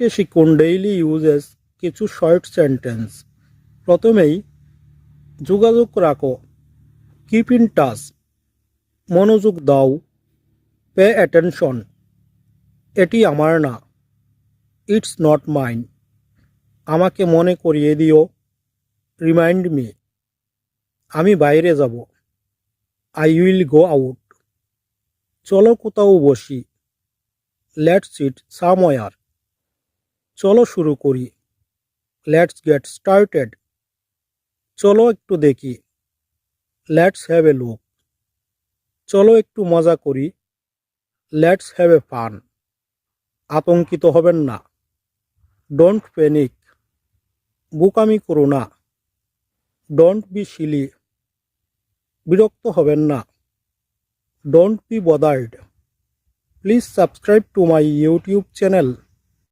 আজকে শিখুন daily uses কিছু শর্ট সেন্টেন্স। প্রথমেই যোগাযোগ রাখো, কিপ ইন টাচ, মনোযোগ দাও, পে অ্যাটেনশন, এটি আমার না, ইটস নট মাইন, আমাকে মনে করিয়ে দিও, রিমাইন্ড মি, আমি বাইরে যাব, আই উইল গো আউট, চলো কোথাও বসি, লেটস সিট সামওয়্যার, চলো শুরু করি, লেটস গেট স্টার্টেড, চলো একটু দেখি, লেটস হ্যাভ এ লুক, চলো একটু মজা করি, লেটস হ্যাভ এ ফান, আতঙ্কিত হবেন না, ডোন্ট প্যানিক, বোকামি করো না, ডোন্ট বি সিলি, বিরক্ত হবেন না, don't be bothered, please subscribe to my YouTube channel.